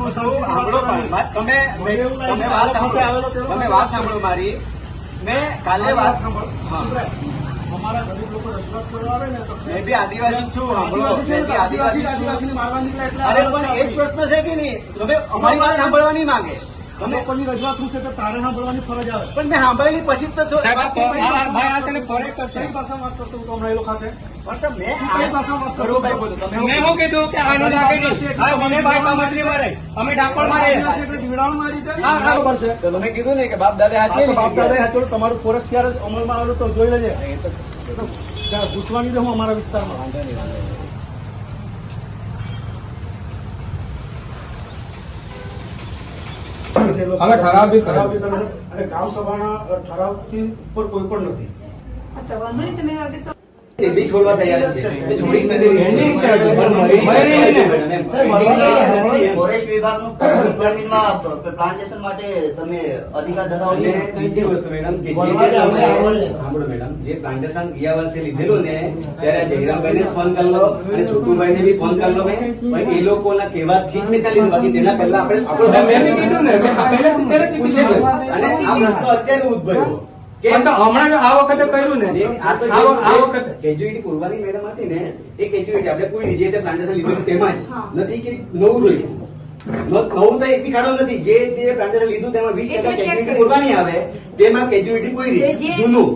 આપું છું, સાંભળો પણ તમે વાત સાંભળો મારી. મેં કાલે વાત અમારા ગરીબ લોકો રજૂઆત કરવા આવે ને તો મેં બી આદિવાસી છું, સાંભળો. આદિવાસીને મારવા નીકળે એટલે અરે પણ એક પ્રશ્ન છે કે નહીં, તમે અમારી વાત સાંભળવા નહીં માંગે. તમે લોકોની રજૂઆત શું છે તો તારે સાંભળવાની ફરજ આવે. પણ મેં સાંભળેલી પછી તો શું? કઈ ભાષામાં વાત કરતો હું હમણાં એ લોકો સાથે? પણ તો મેં કઈ ભાષામાં વાત કરો ભાઈ બોલો. તમે મેં શું કીધું કે આનું લાગે નહીં. અમે ભાઈ કામત્રી મારે, અમે ડાકોર મારે. એટલે જીવડાણું મારી રીતે હા, બરાબર છે. તો તમે કીધું ને કે બાપ દાદા હાથે બાપ દાદાએ હાચોડું તમારું ફોરેસ્ટ ક્યારે અમલમાં આવેલું તો જોઈ લેજે. ઘૂસવાની દે હું અમારા વિસ્તારમાં. અમે ઠરાવ બી ઠરાવ બી કરે છે. અને ગ્રામ સભાના ઠરાવથી ઉપર કોઈ પણ નથી. એ બી છોડવા તૈયાર છે. એ છોડીશ નથી. ફોરેસ્ટ વિભાગનું જમીનમાં પ્લાન્ટેશન માટે તમે અધિકાર ધરાવો છો. અને બીજી વસ્તુ મેડમ કે સાંભળો મેડમ, જે પ્લાન્ટેશન ગયા વર્ષે લીધેલું ને ત્યારે જયરામભાઈ ને ફોન કરી લો અને છોટુભાઈ ને બી ફોન કરી લો. મેં પણ એ લોકોના કહેવાથી જ મેં ત્યાં લીધું. બાકી તેના પહેલા આપણે મેં બી કીધું ને, મેં પહેલા પૂછેલું. અને આ પ્રશ્ન અત્યારે ઉદ્ભવ્યો કે પણ તો હમણાં આ વખતે કર્યું ને, આ તો આ વખતે કેજ્યુઇટી પૂરવાની મેડમ હતી ને, એ કેજ્યુઇટી આપણે કોઈ જે તે પ્લાન્ટેશન લીધું તેમાં જ નથી કે નવું જોયું. નવું તો એક બી ખાડો નથી. જે પ્લાન્ટેશન લીધું તેમાં 20% કેજ્યુઇટી પૂરવાની આવે, તેમાં કેજ્યુઇટી પૂરી જૂનું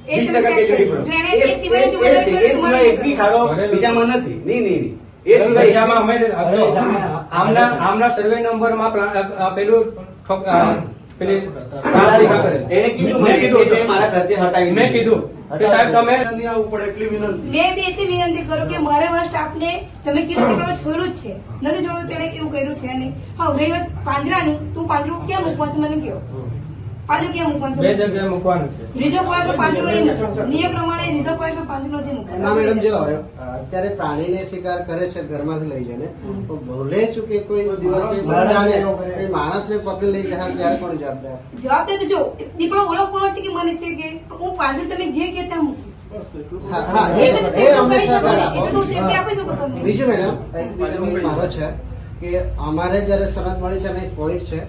20% કેજ્યુઇટી એ સિવાય એક બી ખાડો બીજામાં નથી. નહીં એ સિવાય આમના સર્વે નંબરમાં પેલું પેલી એને કીધું મેં કીધું કે મારા ખર્ચે હટાવી મેં કીધું કે સાહેબ તમે નહીં આવવું પડે એટલી વિનંતી. મેં બી એટલી વિનંતી કરું કે મારે મારા સ્ટાફને તમે કીધું કે તમે છોડ્યું જ છે, નથી છોડ્યું તેને એવું કર્યું છે નહીં. હા, રહી વાત પાંજરાની, તું પાંજરું ક્યાં મૂકવાનું છે મને કહો. પાંજરું ક્યાં મૂકવાનું બે છે? જગ્યાએ મૂકવાનું છે. રિઝર્વ પોઈન્ટ પર પાંજરું નહીં મૂકવાનું. નિયમ પ્રમાણે રિઝર્વ પોઈન્ટ પર પાંજરું નથી ના મેડમ, જો મૂકવાનું. અત્યારે પ્રાણીને શિકાર કરે છે ઘરમાંથી લઈ જાય ને, તો ભલે ચૂકે કોઈ દિવસ કોઈ માણસને પકડી લઈ જાય ત્યારે કોણ જવાબદાર? જવાબદાર તો જો દીપડો ઓળખવાનો છે કે મને છે કે હું પાંજરું તમે જે કે ત્યાં મૂકીશ. હા, એ બધું એ હું કરી હંમેશા શકું નહીં. બરાબર. એ તો હું safety આપી શકું તમને. બીજું મેડમ, એક બીજો point મારો છે કે અમારે જયારે સમજ મળી છે, અમે એક પોઈન્ટ છે